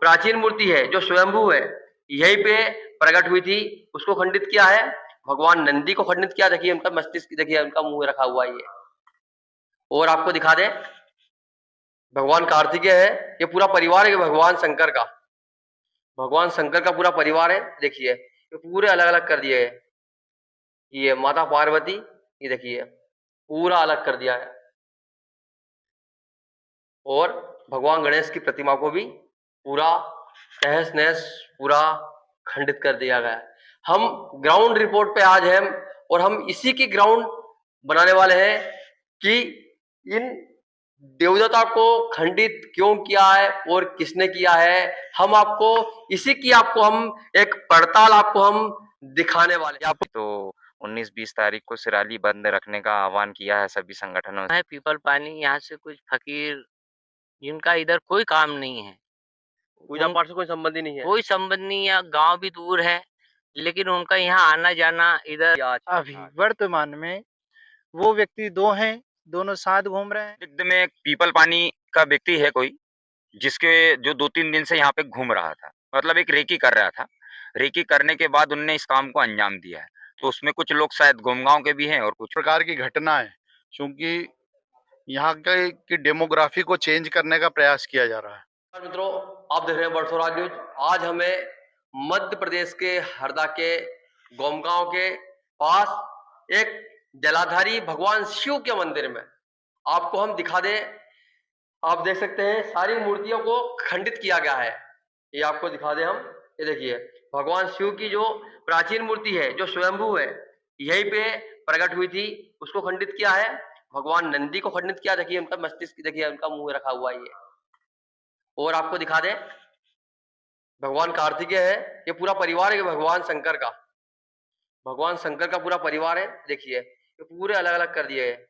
प्राचीन मूर्ति है जो स्वयंभू है, यहीं पे प्रकट हुई थी, उसको खंडित किया है। भगवान नंदी को खंडित किया, देखिए उनका मस्तिष्क, देखिए उनका मुंह रखा हुआ है ये। और आपको दिखा दें, भगवान कार्तिकेय है, ये पूरा परिवार है भगवान शंकर का। भगवान शंकर का पूरा परिवार है, देखिए ये पूरे अलग अलग कर दिए है। ये माता पार्वती, ये देखिए पूरा अलग कर दिया है। और भगवान गणेश की प्रतिमा को भी पूरा तहस नहस, पूरा खंडित कर दिया गया है। हम ग्राउंड रिपोर्ट पे आज हैं और हम इसी की ग्राउंड बनाने वाले हैं कि इन देवदत्ता को खंडित क्यों किया है और किसने किया है। हम आपको इसी की आपको हम एक पड़ताल आपको हम दिखाने वाले हैं। आपको तो 19-20 तारीख को सिराली बंद रखने का आह्वान किया है सभी संगठनों है पीपल पानी, यहाँ से कुछ फकीर जिनका इधर कोई काम नहीं है, पूजा पाठ से कोई संबंध ही नहीं है। कोई संबंध नहीं है, गांव भी दूर है, लेकिन उनका यहाँ आना जाना इधर। अभी वर्तमान में वो व्यक्ति दो हैं, दोनों साथ घूम रहे हैं। संदिग्ध में एक पीपल पानी का व्यक्ति है कोई, जिसके जो 2-3 दिन से यहाँ पे घूम रहा था, मतलब एक रेकी कर रहा था। रेकी करने के बाद उनने इस काम को अंजाम दिया है। तो उसमें कुछ लोग शायद गोमगांव के भी हैं और कुछ प्रकार की घटना है, क्योंकि यहाँ के की डेमोग्राफी को चेंज करने का प्रयास किया जा रहा है। मित्रों, आप देख रहे हैं बरसोराज न्यूज। आज हमें मध्य प्रदेश के हरदा के गोमगांव के पास एक जलाधारी भगवान शिव के मंदिर में आपको हम दिखा दें। आप देख सकते हैं सारी मूर्तियों को खंडित किया गया है। ये आपको दिखा दें हम, ये देखिए भगवान शिव की जो प्राचीन मूर्ति है जो स्वयंभू है, यहीं पे प्रकट हुई थी, उसको खंडित किया है। भगवान नंदी को खंडित किया, देखिए उनका मस्तिष्क, देखिए उनका मुंह रखा हुआ है ये। और आपको दिखा दें, भगवान कार्तिकेय है, ये पूरा परिवार है भगवान शंकर का। भगवान शंकर का पूरा परिवार है, देखिए ये पूरे अलग अलग कर दिए है।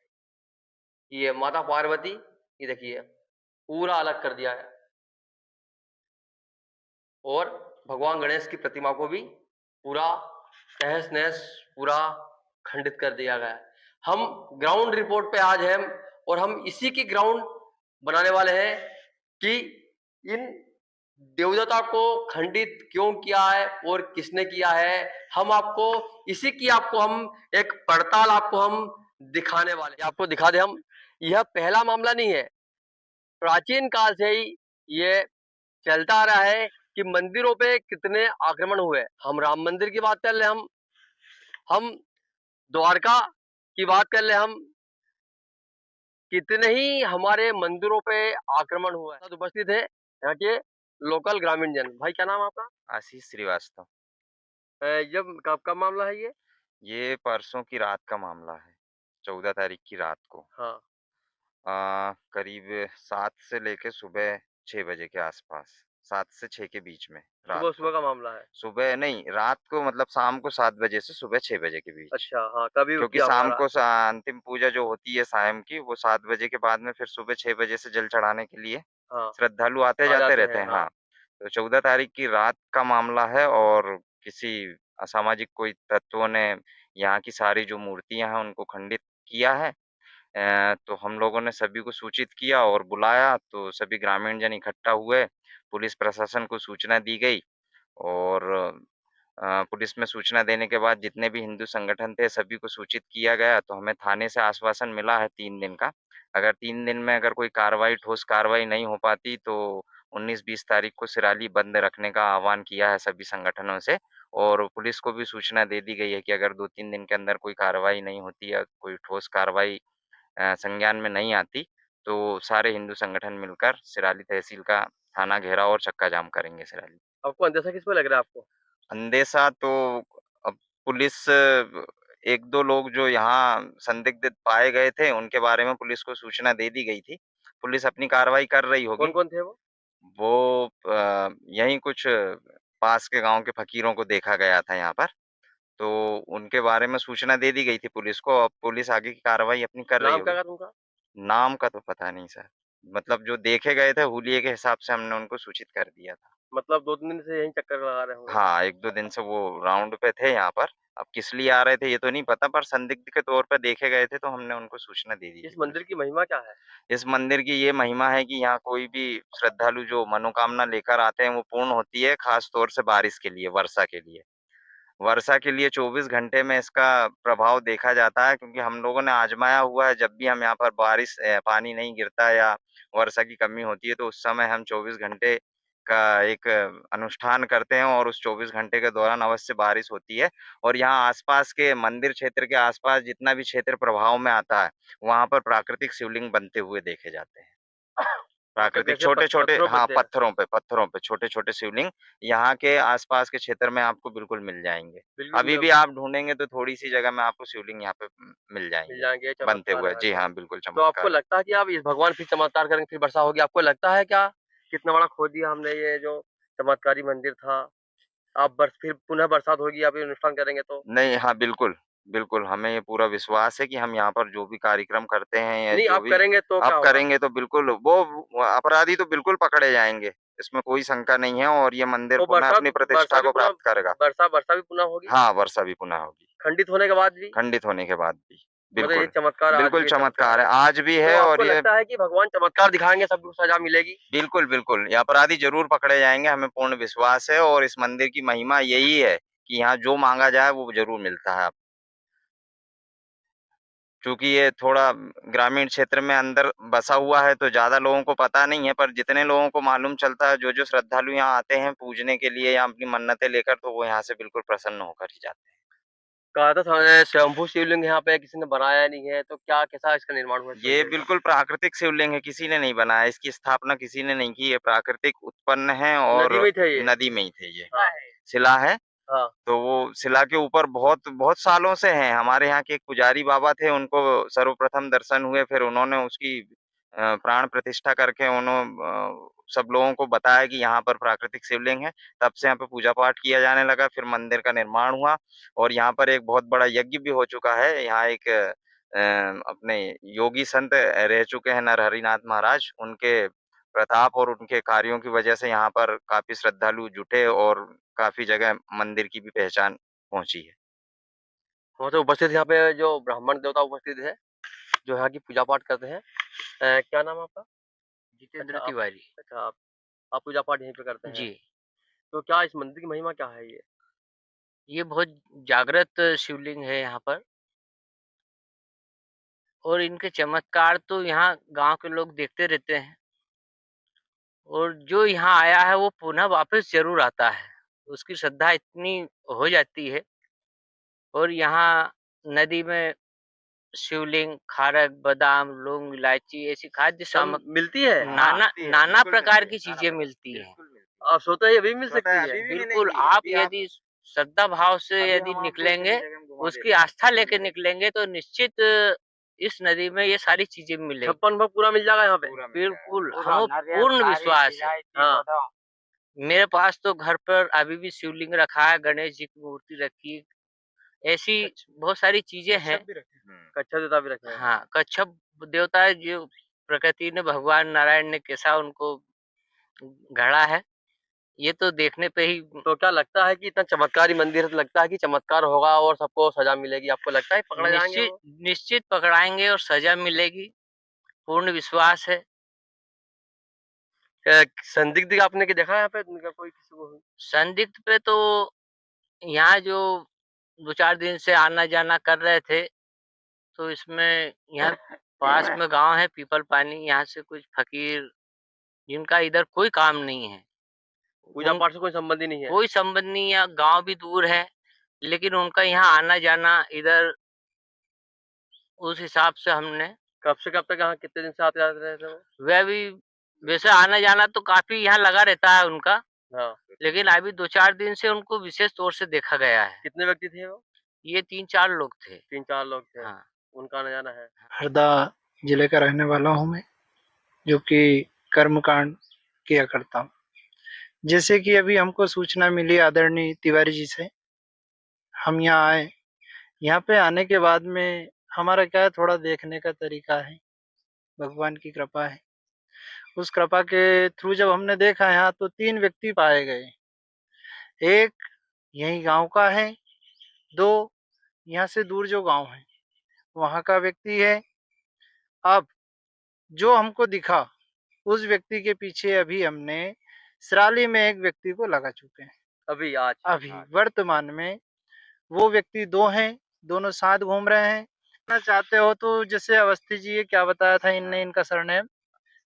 ये माता पार्वती, ये देखिए पूरा अलग कर दिया है। और भगवान गणेश की प्रतिमा को भी पूरा तहस नहस, पूरा खंडित कर दिया गया है। हम ग्राउंड रिपोर्ट पे आज हैं और हम इसी की ग्राउंड बनाने वाले हैं कि इन देवदत्ता को खंडित क्यों किया है और किसने किया है। हम आपको इसी की आपको हम एक पड़ताल आपको हम दिखाने वाले हैं। आपको दिखा दें हम, यह पहला मामला नहीं है, प्राचीन काल से ही ये चलता आ रहा है कि मंदिरों पे कितने आक्रमण हुए। हम राम मंदिर की बात कर ले, हम द्वारका की बात कर ले, हम कितने ही हमारे मंदिरों पे आक्रमण हुआ है। उपस्थित है यहाँ के लोकल ग्रामीण जन। भाई क्या नाम है आपका? आशीष श्रीवास्तव। जब कब मामला है ये? ये परसों की रात का मामला है, 14 तारीख की रात को। हाँ, करीब 7 से लेके सुबह 6 बजे के आसपास, 7 से 6 के बीच में रात सुबह को। सुबह का मामला है। सुबह नहीं, रात को मतलब शाम को 7 बजे से सुबह 6 बजे के बीच। अच्छा, हाँ, कभी क्योंकि किया शाम होगा। को अंतिम पूजा जो होती है सायं की, वो 7 बजे के बाद में फिर सुबह 6 बजे से जल चढ़ाने के लिए हाँ, श्रद्धालु आते आ जाते जाते रहते हैं, हैं। हाँ। हाँ, तो 14 तारीख की रात का मामला है और किसी असामाजिक कोई तत्वों ने यहाँ की सारी जो मूर्तियां हैं उनको खंडित किया है। तो हम लोगों ने सभी को सूचित किया और बुलाया, तो सभी ग्रामीण जन इकट्ठा हुए। पुलिस प्रशासन को सूचना दी गई और पुलिस में सूचना देने के बाद जितने भी हिंदू संगठन थे सभी को सूचित किया गया। तो हमें थाने से आश्वासन मिला है 3 दिन का। अगर 3 दिन में अगर कोई कार्रवाई, ठोस कार्रवाई नहीं हो पाती तो 19-20 तारीख को सिराली बंद रखने का आह्वान किया है सभी संगठनों से। और पुलिस को भी सूचना दे दी गई है कि अगर 2-3 दिन के अंदर कोई कार्रवाई नहीं होती या कोई ठोस कार्रवाई संज्ञान में नहीं आती, तो सारे हिंदू संगठन मिलकर सिराली तहसील का थाना घेराव और चक्का जाम करेंगे सिराली। आपको अंदेशा किस पे लग रहा है आपको? अंदेशा तो अब पुलिस 1-2 लोग जो यहाँ संदिग्ध पाए गए थे, उनके बारे में पुलिस को सूचना दे दी गई थी। पुलिस अपनी कार्रवाई कर रही होगी। कौन-कौन थे वो? वो यहीं कुछ पास के गाँव के फ़कीरों को देखा गया था यहाँ पर, तो उनके बारे में सूचना दे दी गई थी पुलिस को। अब पुलिस आगे की कार्रवाई अपनी कर रही नाम क्या होगी। था उनका? नाम का तो पता नहीं सर, मतलब जो देखे गए थे हुलिये के हिसाब से हमने उनको सूचित कर दिया था। मतलब 2-3 दिन से यहीं चक्कर लगा रहे होंगे। हाँ, 1-2 दिन से वो राउंड पे थे यहाँ पर। अब किस लिए आ रहे थे ये तो नहीं पता, पर संदिग्ध के तौर पे देखे गए थे तो हमने उनको सूचना दे दी इस थी। मंदिर की महिमा क्या है? इस मंदिर की ये महिमा है कि यहाँ कोई भी श्रद्धालु जो मनोकामना लेकर आते हैं वो पूर्ण होती है, खास तौर से बारिश के लिए, वर्षा के लिए। वर्षा के लिए 24 घंटे में इसका प्रभाव देखा जाता है, क्योंकि हम लोगों ने आज़माया हुआ है। जब भी हम यहाँ पर पानी नहीं गिरता या वर्षा की कमी होती है तो उस समय हम 24 घंटे का एक अनुष्ठान करते हैं और उस 24 घंटे के दौरान अवश्य बारिश होती है। और यहाँ आस-पास के मंदिर क्षेत्र के आस-पास जितना भी क्षेत्र प्रभाव में आता है, वहाँ पर प्राकृतिक शिवलिंग बनते हुए देखे जाते हैं। मतलब प्राकृतिक कैसे छोटे-छोटे पत्थरों पे हाँ, होते हैं? पत्थरों पे छोटे-छोटे शिवलिंग यहाँ के आस-पास के क्षेत्र में आपको बिल्कुल मिल जाएँगे। बिल्कुल अभी भी आप ढूँढेंगे तो थोड़ी-सी जगह में आपको शिवलिंग यहाँ पे मिल मिल जाएँगे, जाएँगे, बनते चमत्कार हुए। है जी तो। हाँ, बिल्कुल तो आपको चमत्कार है। लगता है कि अब इस भगवान फिर चमत्कार करेंगे, फिर वर्षा होगी, आपको लगता है क्या? कितना बड़ा खो दिया हमने ये जो चमत्कारी मंदिर था। अब फिर पुनः बरसात होगी, आप ये अनुष्ठान करेंगे तो? नहीं, हाँ, बिल्कुल, बिल्कुल, हमें ये पूरा विश्वास है कि हम यहाँ पर जो भी कार्यक्रम करते हैं या नहीं, जो आप भी करेंगे तो क्या आप होगा? करेंगे तो बिल्कुल वो अपराधी तो बिल्कुल पकड़े जाएँगे, इसमें कोई शंका नहीं है और ये मंदिर तो पुनः अपनी वर्षा प्रतिष्ठा भी को पुनः प्राप्त करेगा। वर्षा भी पुनः होगी? हाँ, वर्षा भी पुनः होगी। खंडित होने के बाद भी? खंडित होने के बाद भी। मतलब ये बिल्कुल, चमत्कार आज बिल्कुल भी चमत्कार चमत्कार है, है। आज भी तो है और आपको ये लगता है कि भगवान चमत्कार दिखाएँगे, सबको सज़ा मिलेगी? बिल्कुल, बिल्कुल, ये अपराधी ज़रूर पकड़े जाएँगे, हमें पूर्ण विश्वास है और इस मंदिर की महिमा यही है कि यहाँ जो माँगा जाए वो ज़रूर मिलता है। चूँकि ये थोड़ा ग्रामीण क्षेत्र में अंदर बसा हुआ है, तो ज़्यादा लोगों को पता नहीं है, पर जितने लोगों को मालूम चलता है, जो-जो श्रद्धालु यहाँ आते हैं पूजने के लिए या अपनी मन्नतें लेकर, तो वो यहाँ से बिल्कुल प्रसन्न होकर ही जाते हैं। कहा था स्वयंभू शिवलिंग यहाँ पे किसी ने बनाया नहीं है, तो क्या कैसा इसका निर्माण हुआ इस ये मंदिर का? बिल्कुल प्राकृतिक शिवलिंग है, किसी ने नहीं बनाया, इसकी स्थापना किसी ने नहीं की, ये प्राकृतिक उत्पन्न है और नदी में ही थे ये? नदी में ही थे ये। हाँ, शिला है, हाँ। तो वो शिला के ऊपर बहुत बहुत सालों से हैं, हमारे यहाँ के एक पुजारी बाबा थे, उनको सर्वप्रथम दर्शन हुए, फिर उन्होंने उसकी प्राण प्रतिष्ठा करके सब लोगों को बताया कि यहाँ पर प्राकृतिक शिवलिंग है, तब से यहाँ पे पूजा-पाठ किया जाने लगा, फिर मंदिर का निर्माण हुआ और यहाँ पर एक बहुत बड़ा यज्ञ भी हो चुका है, यहाँ एक अपने योगी संत रह चुके हैं नरहरिनाथ महाराज, उनके प्रताप और उनके कार्यों की वजह से यहाँ पर काफ़ी श्रद्धालु जुटे और काफ़ी जगह मंदिर की भी पहचान पहुँची है। वहाँ से उपस्थित यहाँ पे जो ब्राह्मण देवता उपस्थित है, जो यहाँ की पूजा पाठ करते हैं। क्या नाम है आपका? जितेंद्र अच्छा तिवारी। आप पूजा पाठ यहीं पे करते हैं। जी, तो क्या इस मंदिर की महिमा क्या है ये? ये बहुत जागृत शिवलिंग है यहाँ पर और इनके चमत्कार तो यहाँ गाँव के लोग देखते रहते हैं और जो यहाँ आया है वो पुनः वापस ज़रूर आता है। उसकी श्रद्धा इतनी हो जाती है और यहाँ नदी में शिवलिंग, खारक, बादाम, लौंग, इलायची ऐसी खाद्य सब मिलती है? नाना प्रकार की चीज़ें मिलती हैं। आप सोते ही अभी भी मिल सकती है? बिल्कुल, आप यदि श्रद्धा भाव से यदि निकलेंगे, उसकी आस्था लेके निकलेंगे तो निश्चित इस नदी में ये सारी चीज़ें मिलेगी। 56 भोग पूरा मिल जाएगा यहाँ पे? बिल्कुल, हमें पूर्ण विश्वास है। हाँ। मेरे पास तो घर पर अभी भी शिवलिंग रखा है, गणेश जी की मूर्ति रखी है। ऐसी बहुत सारी चीज़ें हैं। कच्छा देवता भी रखे हैं। हाँ, कच्छप देवता है जो प्रकृति ने भगवान नारायण ने कैसा उनको गढ़ा है, ये तो देखने पे ही तो क्या लगता है कि इतना चमत्कारी मंदिर है तो लगता है कि चमत्कार होगा और सबको सज़ा मिलेगी? आपको लगता है पकड़े जाएँगे निश्चित वो? निश्चित पकड़ाएँगे और सज़ा मिलेगी, पूर्ण विश्वास है। संदिग्ध आपने के देखा है यहाँ पे इनका कोई किसी को? संदिग्ध पे तो यहाँ जो 2-4 दिन से आना-जाना कर रहे थे, तो इसमें यहाँ पास में गाँव है पीपल पानी, यहाँ से कुछ फ़कीर जिनका इधर कोई काम नहीं है। पूजा उन पाठ से कोई संबंध ही नहीं है? कोई संबंध नहीं है, गाँव भी दूर है, लेकिन उनका यहाँ आना-जाना इधर उस हिसाब से हमने कब से कब तक यहाँ कितने दिन से आते-जाते रहते थे वो? वह भी वैसे आना-जाना तो काफ़ी यहाँ लगा रहता है उनका, हाँ। लेकिन अभी 2-4 दिन से उनको विशेष तौर से देखा गया है। कितने व्यक्ति थे वो? ये 3-4 लोग थे। 3-4 लोग थे। हाँ, उनका आना-जाना है। हरदा जिले का रहने वाला हूँ मैं, जो कि कर्मकांड किया करता हूँ। जैसे कि अभी हमको सूचना मिली आदरणीय तिवारी जी से, हम यहाँ आए। यहाँ पे आने के बाद में हमारा क्या है, थोड़ा देखने का तरीका है, भगवान की कृपा है। उस कृपा के थ्रू जब हमने देखा यहाँ तो 3 व्यक्ति पाए गए। एक यही गाँव का है, 2 यहाँ से दूर जो गांव है वहां का व्यक्ति है। अब जो हमको दिखा उस व्यक्ति के पीछे अभी हमने सराली में एक व्यक्ति को लगा चुके हैं। अभी आज अभी वर्तमान में वो व्यक्ति 2 हैं, दोनों साथ घूम रहे हैं। ना चाहते हो तो जैसे अवस्थी जी ये क्या बताया था इनने, इनका सरनेम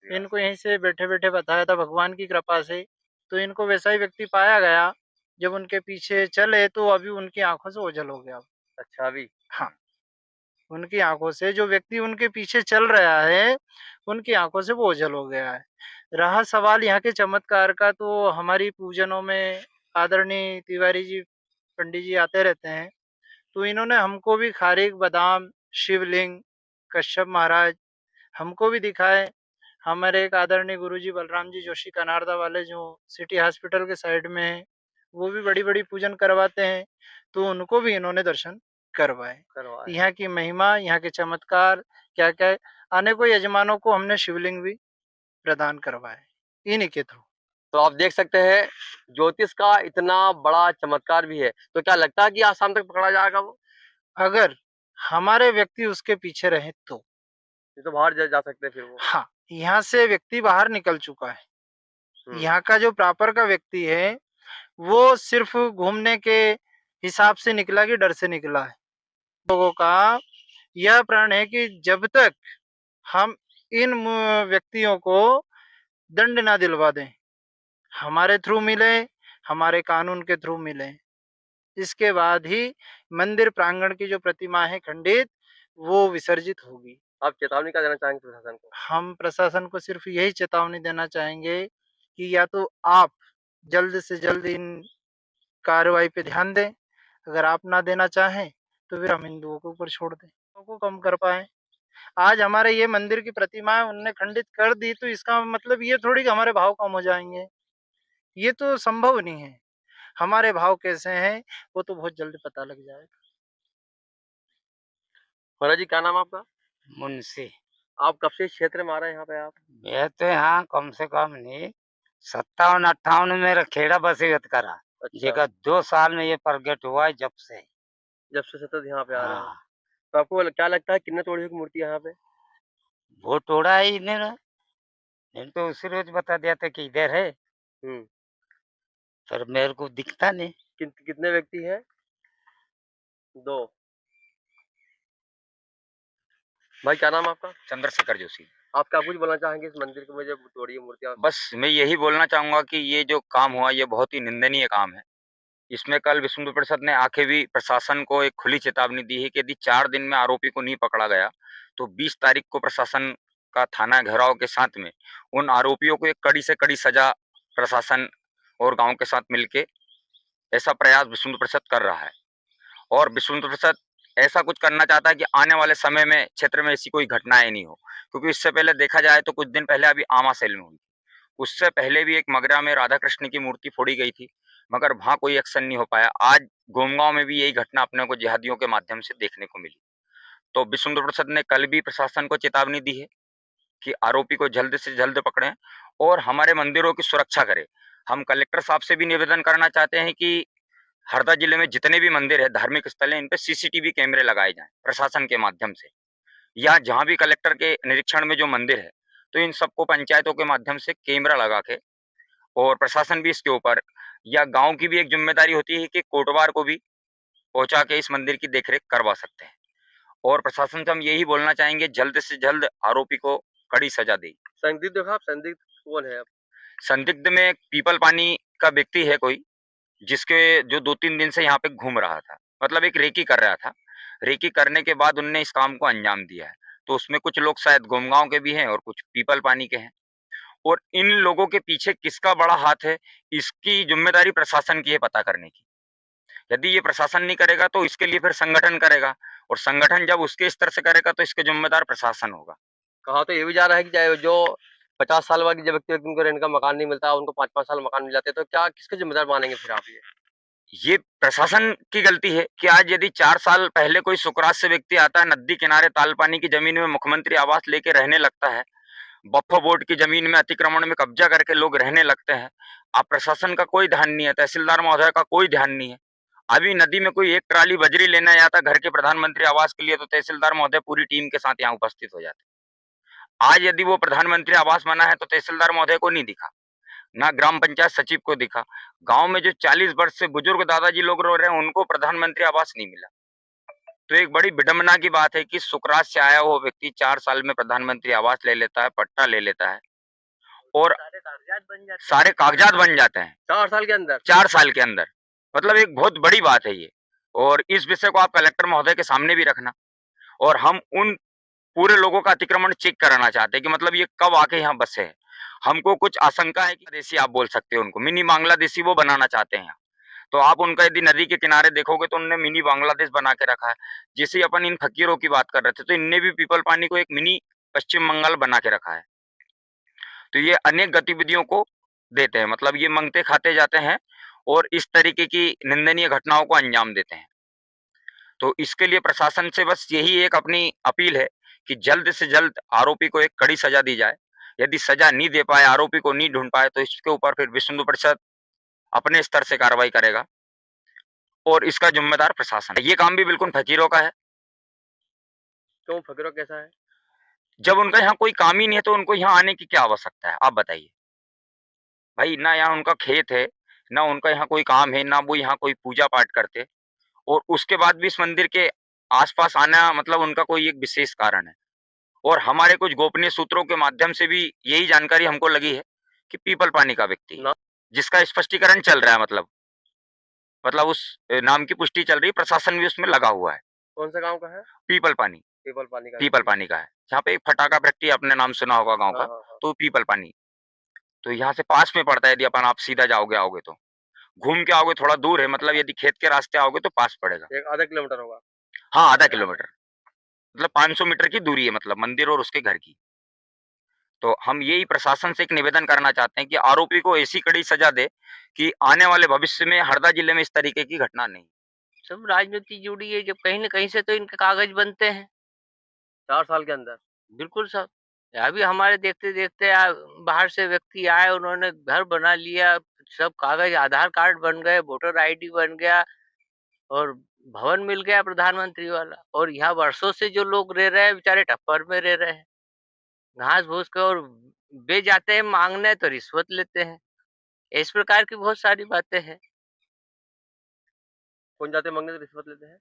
इनको यहीं से बैठे-बैठे बताया था भगवान की कृपा से, तो इनको वैसा ही व्यक्ति पाया गया। जब उनके पीछे चले तो अभी उनकी आँखों से ओझल हो गया। अच्छा अभी हाँ, उनकी आँखों से जो व्यक्ति उनके पीछे चल रहा है, उनकी आँखों से वो ओझल हो गया है। रहा सवाल यहाँ के चमत्कार का, तो हमारी पूजनों में आदरणीय तिवारी जी, पंडित जी आते रहते हैं, तो इन्होंने हमको भी खारीक, बादाम, शिवलिंग, कश्यप महाराज हमको भी दिखाए। हमारे एक आदरणीय गुरुजी बलराम जी जोशी कनारदा वाले जो सिटी हॉस्पिटल के साइड में हैं, वो भी बड़ी-बड़ी पूजन करवाते हैं, तो उनको भी इन्होंने दर्शन करवाए। करवाए। यहाँ की महिमा, यहाँ के चमत्कार क्या-क्या है, अनेकों यजमानों को हमने शिवलिंग भी प्रदान करवाए, इन्हीं के थ्रू। तो आप देख सकते हैं ज्योतिष का इतना बड़ा चमत्कार भी है, तो क्या लगता है कि आज शाम तक पकड़ा जाएगा वो? अगर हमारे व्यक्ति उसके पीछे रहे तो। ये तो बाहर जा सकते हैं फिर वो। हाँ, यहाँ से व्यक्ति बाहर निकल चुका है। यहाँ का जो प्रॉपर का व्यक्ति है, वो सिर्फ घूमने के हिसाब से निकला कि डर से निकला है। लोगों का यह प्रण है कि जब तक हम इन व्यक्तियों को दंड ना दिलवा दें, हमारे थ्रू मिले, हमारे कानून के थ्रू मिले, इसके बाद ही मंदिर प्रांगण की जो प्रतिमा है खंडित, वो विसर्जित होगी। आप चेतावनी क्या देना चाहेंगे प्रशासन को? हम प्रशासन को सिर्फ यही चेतावनी देना चाहेंगे कि या तो आप जल्द से जल्द इन कार्रवाई पे ध्यान दें, अगर आप ना देना चाहें तो फिर हम हिंदुओं के ऊपर छोड़ दें, को कम कर पाएँ। आज हमारे ये मंदिर की प्रतिमा है उनने खंडित कर दी, तो इसका मतलब ये थोड़ी कि हमारे भाव कम हो जाएँगे, ये तो संभव नहीं है। हमारे भाव कैसे हैं वो तो बहुत जल्द पता लग जाएगा। महाराज जी क्या नाम है आपका? मुंशी। आप कब से इस क्षेत्र में आ रहे हैं यहाँ पे आप? मैं तो यहाँ कम से कम नहीं 57-58 में मेरा खेड़ा बसीयत करा। अच्छा, जेका 2 साल में ये प्रगट हुआ है जब से। जब से सतत यहाँ पे आ रहे हैं। हाँ, तो आपको क्या लगता है कितने तोड़े की मूर्ति है यहाँ पे? वो तोड़ा ही नहीं रहा। नहीं तो उसी रोज बता दिया था कि इधर है, हम्म, पर मेरे को दिखता नहीं। कितने व्यक्ति हैं? 2। भाई क्या नाम है आपका? चंद्रशेखर जोशी। आप क्या कुछ बोलना चाहेंगे इस मंदिर को में जब तोड़ी है मूर्तियाँ? बस मैं यही बोलना चाहूंगा कि ये जो काम हुआ ये बहुत ही निंदनीय काम है। इसमें कल विश्व हिंदू परिषद ने आके भी प्रशासन को एक खुली चेतावनी दी है कि यदि 4 दिन में आरोपी को नहीं पकड़ा गया तो 20 तारीख को प्रशासन का थाना घेराव के साथ में उन आरोपियों को एक कड़ी से कड़ी सजा प्रशासन और गांव के साथ मिलके ऐसा प्रयास विश्व हिंदू परिषद कर रहा है। और विश्व हिंदू परिषद ऐसा कुछ करना चाहता है कि आने वाले समय में क्षेत्र में ऐसी कोई घटनाएं नहीं हो, क्योंकि इससे पहले देखा जाए तो कुछ दिन पहले अभी आमा सेल में हुई, उससे पहले भी एक मगरा में राधा कृष्ण की मूर्ति फोड़ी गई थी, मगर वहां कोई एक्शन नहीं हो पाया। आज गोमगांव में भी यही घटना अपने को जिहादियों के माध्यम से देखने को मिली। तो विश्व हिंदू परिषद ने कल भी प्रशासन को चेतावनी दी है कि आरोपी को जल्द से जल्द पकड़ें और हमारे मंदिरों की सुरक्षा करें। हम कलेक्टर साहब से भी निवेदन करना चाहते हैं कि हरदा जिले में जितने भी मंदिर है, धार्मिक स्थल है, इन पे सीसीटीवी कैमरे लगाए जाएं प्रशासन के माध्यम से, या जहां भी कलेक्टर के निरीक्षण में जो मंदिर है तो इन सबको पंचायतों के माध्यम से कैमरा लगा के, और प्रशासन भी इसके ऊपर, या गांव की भी एक जिम्मेदारी होती है कि कोटवार को भी पहुंचा के इस मंदिर की देखरेख करवा सकते हैं। और प्रशासन से हम यही बोलना चाहेंगे जल्द से जल्द आरोपी को कड़ी सजा दे। संदिग्ध देखा आप, संदिग्ध कौन है आप? संदिग्ध में पीपल पानी का व्यक्ति है कोई, जिसके जो 2-3 दिन से यहाँ पे घूम रहा था, मतलब एक रेकी कर रहा था। रेकी करने के बाद उनने इस काम को अंजाम दिया है। तो उसमें कुछ लोग शायद गोमगांव के भी हैं और कुछ पीपल पानी के हैं। और इन लोगों के पीछे किसका बड़ा हाथ है, इसकी जिम्मेदारी प्रशासन की है पता करने की। यदि ये प्रशासन नहीं करेगा तो इसके लिए फिर संगठन करेगा, और संगठन जब उसके स्तर से करेगा तो इसके जिम्मेदार प्रशासन होगा। कहा तो ये भी जा रहा है कि चाहे जो 50 साल बाद जब व्यक्ति उनको रेंट का मकान नहीं मिलता, उनको 5-5 साल मकान मिल जाते हैं, तो क्या किसके जिम्मेदार मानेंगे फिर आप ये प्रशासन की गलती है कि आज यदि 4 साल पहले कोई सुकरात से व्यक्ति आता है, नदी किनारे तालपानी की जमीन में मुख्यमंत्री आवास लेके रहने लगता है, वक्फ बोर्ड की जमीन में अतिक्रमण में कब्जा करके लोग रहने लगते हैं, अब प्रशासन का कोई ध्यान नहीं है, तहसीलदार महोदय का कोई ध्यान नहीं है। अभी नदी में कोई एक ट्राली बजरी लेने आया था घर के प्रधानमंत्री आवास के लिए, तो तहसीलदार महोदय पूरी टीम के साथ यहाँ उपस्थित हो जाते। आज यदि वो प्रधानमंत्री आवास बना है तो तहसीलदार महोदय को नहीं दिखा, ना ग्राम पंचायत सचिव को दिखा। गांव में जो 40 वर्ष से बुजुर्ग दादाजी लोग रो रहे हैं, उनको प्रधानमंत्री आवास नहीं मिला। तो एक बड़ी विडंबना की बात है कि सुकरात से आया हुआ व्यक्ति 4 साल में प्रधानमंत्री आवास ले लेता है, पट्टा ले लेता है और सारे कागजात बन जाते हैं 4 साल के अंदर। 4 साल के अंदर। मतलब एक बहुत बड़ी बात है ये, और इस विषय को आप कलेक्टर महोदय के सामने भी रखना। और हम उन पूरे लोगों का अतिक्रमण चेक कराना चाहते हैं कि मतलब ये कब आके यहाँ बसे हैं। हमको कुछ आशंका है कि देसी, आप बोल सकते हो उनको, मिनी बांग्लादेशी वो बनाना चाहते हैं यहाँ। तो आप उनका यदि नदी के किनारे देखोगे तो उन्होंने मिनी बांग्लादेश बना के रखा है। जैसे अपन इन फकीरों की बात कर रहे थे, तो इनने भी पीपल पानी को एक मिनी पश्चिम बंगाल बना के रखा है। तो ये अनेक गतिविधियों को देते हैं, मतलब ये मांगते खाते जाते हैं और इस तरीके की निंदनीय घटनाओं को अंजाम देते हैं। तो इसके लिए प्रशासन से बस यही एक अपनी अपील है कि जल्द से जल्द आरोपी को एक कड़ी सजा दी जाए। यदि सजा नहीं दे पाए, आरोपी को नहीं ढूंढ पाए, तो इसके ऊपर फिर विश्व हिंदू परिषद अपने स्तर से कार्रवाई करेगा और इसका जिम्मेदार प्रशासन है। ये काम भी बिल्कुल फकीरों का है। क्यों फकीरों कैसा है? जब उनका यहाँ कोई काम ही नहीं है तो उनको यहाँ आने की क्या आवश्यकता है, आप बताइए भाई। ना यहाँ उनका खेत है, ना उनका यहाँ कोई काम है, ना वो यहाँ कोई पूजा पाठ करते, और उसके बाद भी इस मंदिर के आसपास आना मतलब उनका कोई एक विशेष कारण है। और हमारे कुछ गोपनीय सूत्रों के माध्यम से भी यही जानकारी हमको लगी है कि पीपल पानी का व्यक्ति, जिसका स्पष्टीकरण चल रहा है, मतलब उस नाम की पुष्टि चल रही है, प्रशासन भी उसमें लगा हुआ है। कौन सा गांव का है? पीपल पानी। पीपल पानी का। पीपल पानी का है, जहाँ पे एक फटाका फैक्ट्री, आपने नाम सुना होगा गांव का, तो पीपल पानी। तो यहाँ से पास में पड़ता है, यदि अपन आप सीधा आओगे तो, घूम के आओगे थोड़ा दूर है, मतलब यदि खेत के रास्ते आओगे तो पास पड़ेगा। एक आधा किलोमीटर होगा। हाँ, आधा किलोमीटर, मतलब 500 मीटर की दूरी है, मतलब मंदिर और उसके घर की। तो हम यही प्रशासन से एक निवेदन करना चाहते हैं कि आरोपी को ऐसी कड़ी सजा दे कि आने वाले भविष्य में हरदा जिले में इस तरीके की घटना नहीं। सब राजनीति जुड़ी है, जब कहीं न कहीं से तो इनके कागज बनते हैं। 4 साल के अंदर। बिल्कुल साहब। अभी हमारे देखते-देखते बाहर से व्यक्ति आए, उन्होंने घर बना लिया, सब कागज, आधार कार्ड बन गए, वोटर आईडी बन गया और भवन मिल गया प्रधानमंत्री वाला। और यहाँ वर्षों से जो लोग रह रहे हैं, बेचारे टप्पर में रह रहे हैं। घास-फूस के, और वे जाते हैं माँगने तो रिश्वत लेते हैं। इस प्रकार की बहुत सारी बातें हैं। कौन जाते मांगने तो रिश्वत लेते हैं?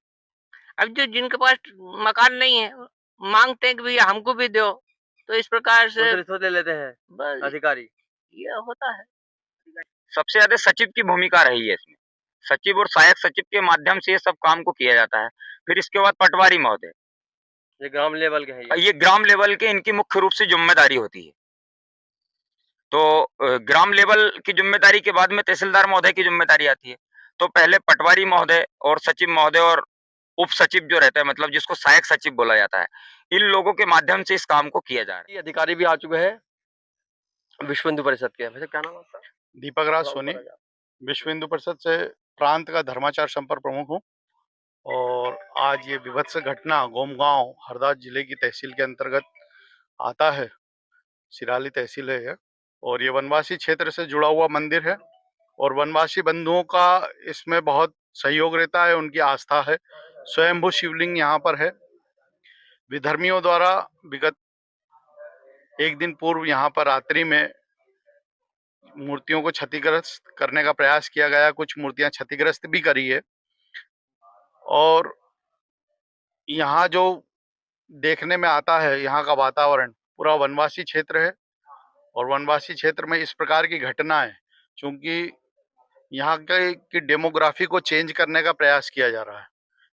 अब जो जिनके पास मकान नहीं है, माँगते हैं कि भैया हमको भी दो। तो इस प्रकार से उनसे रिश्वत ले लेते हैं बस अधिकारी। ये होता है। सबसे ज्यादा सचिव की भूमिका रही है इसमें। सचिव और सहायक सचिव के माध्यम से ये सब काम को किया जाता है। फिर इसके बाद पटवारी महोदय, ये ग्राम लेवल के हैं ये ग्राम लेवल के इनकी मुख्य रूप से जिम्मेदारी होती है। तो ग्राम लेवल की जिम्मेदारी के बाद में तहसीलदार महोदय की जिम्मेदारी आती है। तो पहले पटवारी महोदय और सचिव महोदय और उप सचिव जो रहता है, मतलब जिसको सहायक सचिव बोला जाता है, इन लोगों के माध्यम से इस काम को किया जा रहा है। ये अधिकारी भी आ चुके हैं विश्व हिंदू परिषद के। वैसे क्या नाम है आपका? दीपक राज सोनी, विश्व हिंदू परिषद से प्रांत का धर्माचार संपर्क प्रमुख हूँ। और आज ये विभत्स घटना गोमगांव हरदा जिले की तहसील के अंतर्गत आता है, सिराली तहसील है यह, और ये वनवासी क्षेत्र से जुड़ा हुआ मंदिर है और वनवासी बंधुओं का इसमें बहुत सहयोग रहता है, उनकी आस्था है। स्वयंभू शिवलिंग यहाँ पर है। विधर्मियों द्वारा विगत एक दिन पूर्व यहाँ पर रात्रि में मूर्तियों को क्षतिग्रस्त करने का प्रयास किया गया, कुछ मूर्तियां क्षतिग्रस्त भी करी है। और यहाँ जो देखने में आता है, यहाँ का वातावरण पूरा वनवासी क्षेत्र है और वनवासी क्षेत्र में इस प्रकार की घटनाएं, चूंकि यहाँ की डेमोग्राफी को चेंज करने का प्रयास किया जा रहा है,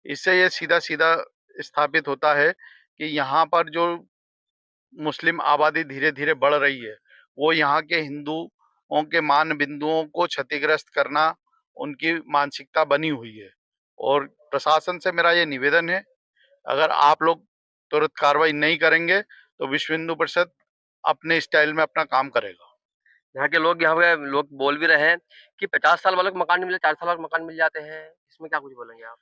इससे ये सीधा सीधा स्थापित होता है कि यहाँ पर जो मुस्लिम आबादी धीरे धीरे बढ़ रही है, वो यहाँ के हिंदुओं के मान बिंदुओं को क्षतिग्रस्त करना उनकी मानसिकता बनी हुई है। और प्रशासन से मेरा ये निवेदन है, अगर आप लोग तुरंत कार्रवाई नहीं करेंगे तो विश्व हिंदू परिषद अपने स्टाइल में अपना काम करेगा। यहाँ के लोग बोल भी रहे हैं कि 50 साल वालों को मकान नहीं मिले, 4 साल वालों को मकान मिल जाते हैं। इसमें क्या कुछ बोलेंगे आप?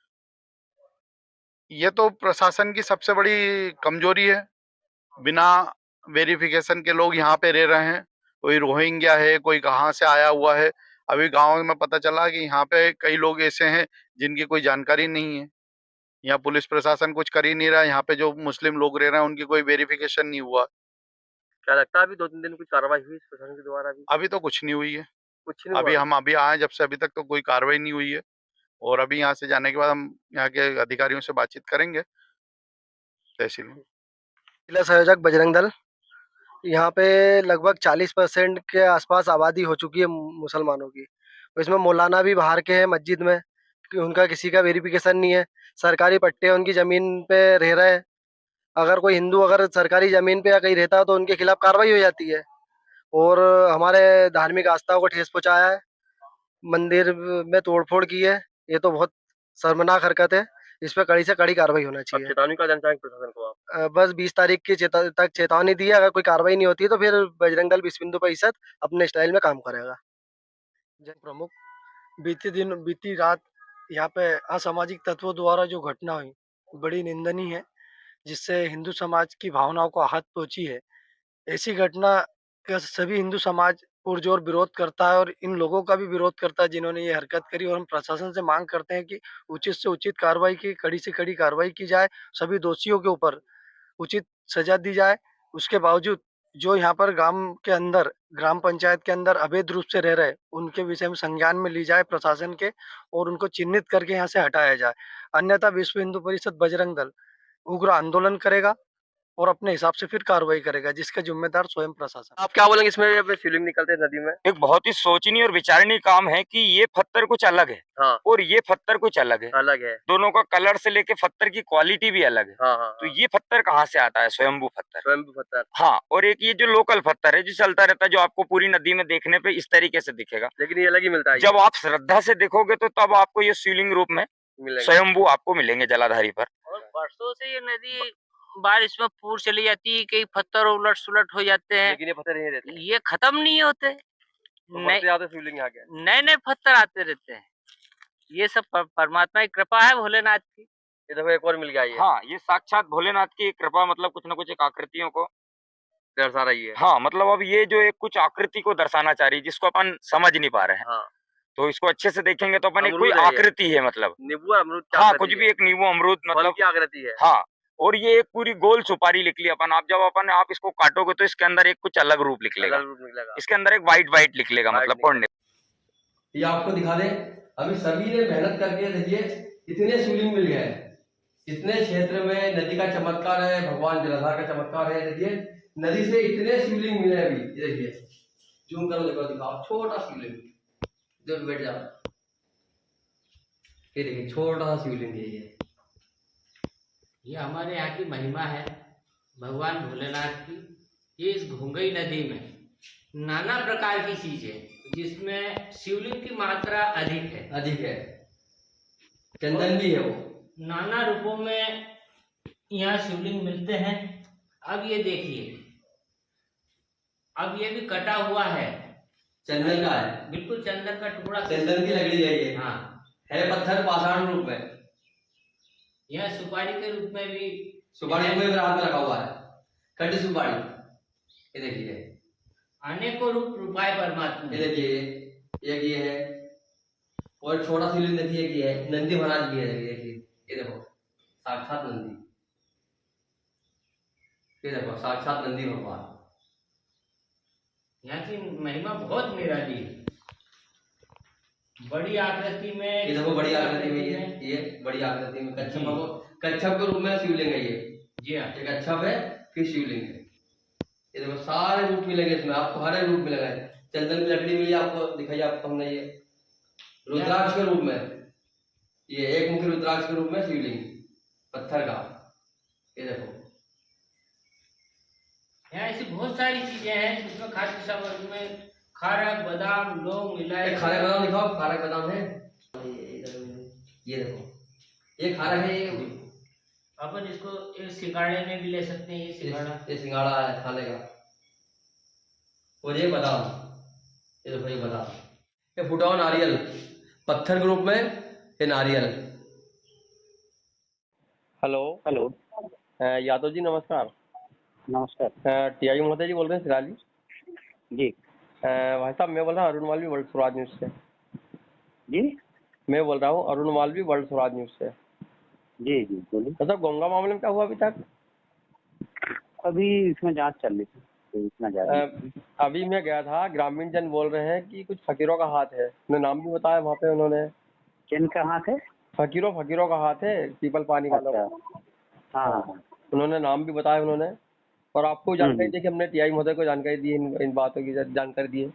ये तो प्रशासन की सबसे बड़ी कमजोरी है। बिना वेरिफिकेशन के लोग यहाँ पे रह रहे हैं। कोई रोहिंग्या है, कोई कहाँ से आया हुआ है, अभी गांव में पता चला कि यहाँ पे कई लोग ऐसे हैं जिनकी कोई जानकारी नहीं है। यहाँ पुलिस प्रशासन कुछ कर ही नहीं रहा है। यहाँ पे जो मुस्लिम लोग रह रहे हैं उनकी कोई वेरिफिकेशन नहीं हुआ। क्या लगता है अभी 2-3 दिन कुछ कार्रवाई हुई प्रशासन के द्वारा? अभी तो कुछ नहीं हुई है। कुछ नहीं अभी हुआ? हम अभी आए जब से अभी तक तो कोई कार्रवाई नहीं हुई है। और अभी यहाँ से जाने के बाद हम यहाँ के अधिकारियों से बातचीत करेंगे तहसील में। जिला संयोजक बजरंग दल। यहाँ पे लगभग 40% के आसपास आबादी हो चुकी है मुसलमानों की। तो इसमें मौलाना भी बाहर के हैं मस्जिद में, कि उनका किसी का वेरिफिकेशन नहीं है। सरकारी पट्टे उनकी ज़मीन पे रह रहे हैं। अगर कोई हिंदू अगर सरकारी ज़मीन पे या कहीं रहता है तो उनके खिलाफ कार्रवाई हो जाती है। और हमारे धार्मिक आस्थाओं को ठेस पहुँचाया है, मंदिर में तोड़-फोड़ की है। ये तो बहुत शर्मनाक हरकत है। इस पे कड़ी से कड़ी कार्रवाई होना अब चाहिए। चेतावनी क्या देना चाहेंगे प्रशासन को आप? बस 20 तारीख की तक चेतावनी दी है। अगर कोई कार्रवाई नहीं होती है तो फिर बजरंग दल विश्व हिंदू परिषद अपने स्टाइल में काम करेगा। जन प्रमुख, बीती रात यहाँ पे असामाजिक तत्वों द्वारा जो घटना हुई बड़ी निंदनीय है, जिससे हिंदू समाज की भावनाओं को आहत पहुंची है। ऐसी घटना का सभी हिंदू समाज पुरजोर विरोध करता है और इन लोगों का भी विरोध करता है जिन्होंने ये हरकत करी। और हम प्रशासन से मांग करते हैं कि उचित से उचित कार्रवाई की, कड़ी से कड़ी कार्रवाई की जाए। सभी दोषियों के ऊपर उचित सजा दी जाए। उसके बावजूद जो यहाँ पर ग्राम पंचायत के अंदर अवैध रूप से रह रहे, उनके विषय में संज्ञान में ली जाए प्रशासन के, और उनको चिन्हित करके यहाँ से हटाया जाए। अन्यथा विश्व हिंदू परिषद बजरंग दल उग्र आंदोलन करेगा और अपने हिसाब से फिर कार्रवाई करेगा, जिसका जिम्मेदार स्वयं प्रशासन। आप क्या बोलेंगे इसमें जब शिवलिंग निकलते हैं नदी में? एक बहुत ही सोचनीय और विचारणीय काम है कि ये पत्थर कुछ अलग है हाँ, और ये पत्थर कुछ अलग है। अलग है। दोनों का कलर से लेके पत्थर की क्वालिटी भी अलग है। हाँ, हाँ, तो हाँ। ये पत्थर कहाँ से आता है? स्वयंभू पत्थर। स्वयंभू पत्थर। हाँ, और एक ये जो लोकल पत्थर है जो चलता रहता है, जो आपको पूरी नदी में देखने पे इस तरीके से दिखेगा, लेकिन ये अलग ही मिलता है। जब आप श्रद्धा से देखोगे तो तब आपको ये शिवलिंग रूप में मिलेगा। स्वयंभू आपको मिलेंगे जलाधारी पर। और बरसों से ये नदी बारिश में पूर चली जाती है, कई पत्थर उलट सुलट हो जाते हैं, लेकिन ये पत्थर यहीं रहते हैं। ये खत्म नहीं होते। तो बढ़ते जाते शिवलिंग यहाँ के। नए नए पत्थर आते रहते हैं। ये सब परमात्मा की कृपा है, भोलेनाथ की। ये देखो एक और मिल गया ये। हाँ, ये साक्षात भोलेनाथ की कृपा, मतलब कुछ न कुछ एक आकृतियों को दर्शा रही है। हाँ, मतलब अब ये जो एक कुछ आकृति को दर्शाना चाह रही है जिसको अपन समझ नहीं पा रहे हैं। हाँ। तो इसको अच्छे से देखेंगे तो अपन एक कोई अमरूद है ये। आकृति है, मतलब नींबू और अमरूद की हाँ, आकृति कुछ है। भी एक नींबू अमरूद फल मतलब की आकृति है। हाँ। और ये एक पूरी गोल सुपारी निकली अपन, आप जब अपन आप इसको काटोगे तो इसके अंदर एक कुछ अलग रूप निकलेगा। अलग रूप निकलेगा। इसके अंदर एक वाइट निकलेगा, White मतलब निकलेगा। पुण्य। ये आपको दिखा दे, अभी सभी ने मेहनत करके देखिए इतने शिवलिंग मिल गए। इतने क्षेत्र में नदी का चमत्कार है, भगवान जलाधार का चमत्कार है। देखिए नदी से इतने शिवलिंग मिले अभी। ये देखिए, जूम करो, देखो दिखाओ, छोटा शिवलिंग। इधर बैठ जाओ, ये देखिए छोटा सा शिवलिंग है ये हमारे यहाँ की महिमा है भगवान भोलेनाथ की। ये इस घुंगई नदी में नाना प्रकार की चीज है जिसमें शिवलिंग की मात्रा अधिक है। चंदन भी है वो। नाना रूपों में यहाँ शिवलिंग मिलते हैं। अब ये देखिए, अब ये भी कटा हुआ है, चंदन का है, बिल्कुल चंदन का टुकड़ा। चंदन की लकड़ी है ये। हाँ, है पत्थर पाषाण रूप में। यह सुपारी के रूप में भी, सुपारी में हाथ में रखा हुआ है, कटी सुपारी। ये देखिए, अनेकों रूप रूपाए परमात्मा। ये देखिए, एक ये है और छोटा शिवलिंग देखिए कि है नंदी महाराज भी है। देखिए, ये देखो साक्षात नंदी। ये देखो साक्षात नंदी भगवान। यहाँ की महिमा बहुत निराली है। बड़ी आकृति में, ये देखो बड़ी आकृति में, ये बड़ी आकृति में कच्छप के रूप में शिवलिंग है ये। जी हाँ, एक कच्छप है फिर शिवलिंग है। ये देखो सारे रूप मिलेंगे इसमें, आपको हर एक रूप मिलेगा। चंदन की लकड़ी मिली आपको, दिखाई आपको हमने ये रुद्राक्ष के रूप में, ये एक मुखी रुद्राक्ष के रूप में शिवलिंग पत्थर का। ये देखो यहाँ ऐसी बहुत सारी चीजें हैं जिसमें खाद्य सामग्री में खारक, बादाम, लौंग मिलाए। खारक बादाम दिखाओ, खारक बादाम है। ये देखो ये खारक है। ये अपन इसको एक सिंगाड़े में भी ले सकते हैं। ये सिंगाड़ा, ये सिंगाड़ा है खाने का। और ये बादाम, ये देखो ये बादाम, ये फूटा हुआ नारियल पत्थर के रूप में, ये नारियल। हेलो यादव जी नमस्कार। नमस्कार टीआई महोदय जी बोल रहे हैं सिराली जी। भाई साहब मैं बोल रहा हूँ अरुण मालवी वर्ल्ड स्वराज न्यूज से। जी मैं बोल रहा हूँ अरुण मालवी वर्ल्ड स्वराज न्यूज से। जी जी बोलिए। मतलब गंगा मामले में क्या हुआ अभी तक? अभी इसमें जांच चल रही थी, तो इतना जारी है। अभी मैं गया था, ग्रामीण जन बोल रहे हैं कि कुछ फकीरों का हाथ है, उन्होंने नाम भी बताया वहाँ पे उन्होंने। किन का हाथ है? फकीरों का हाथ है, पीपल पानी वालों अच्छा। का। हाँ हाँ, हाँ। उन्होंने नाम भी बताया उन्होंने, और आपको जानकारी हम्म। दी कि हमने टीआई महोदय को जानकारी दी, इन बातों की जानकारी दी है।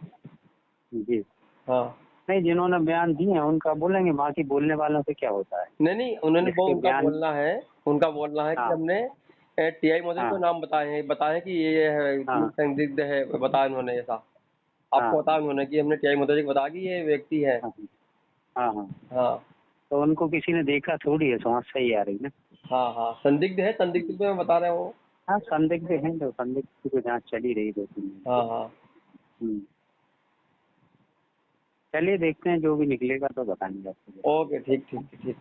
जी हाँ नहीं, जिन्होंने बयान दिए हैं उनका बोलेंगे, बाकी बोलने वालों से क्या होता है। नहीं उन्होंने वो जिसके बयान। उनका बोलना है कि हाँ हमने टीआई महोदय को हाँ नाम बताए कि ये है कि हाँ संदिग्ध है, बताया उन्होंने ऐसा। हाँ आपको बताया उन्होंने कि हमने टीआई महोदय को बताया कि ये व्यक्ति है। हाँ हाँ हाँ। हाँ तो उनको किसी ने देखा थोड़ी है, समस्या ही आ रही ना। हाँ संदिग्ध है, संदिग्ध में बता रहे हो। हाँ संदिग्ध हैं, जो संदिग्ध की तो जांच चली रही 2-3 दिन। हाँ हम्म। चलिए देखते हैं, जो भी निकलेगा तो बताएंगे आपको। ओके ठीक ठीक ठीक।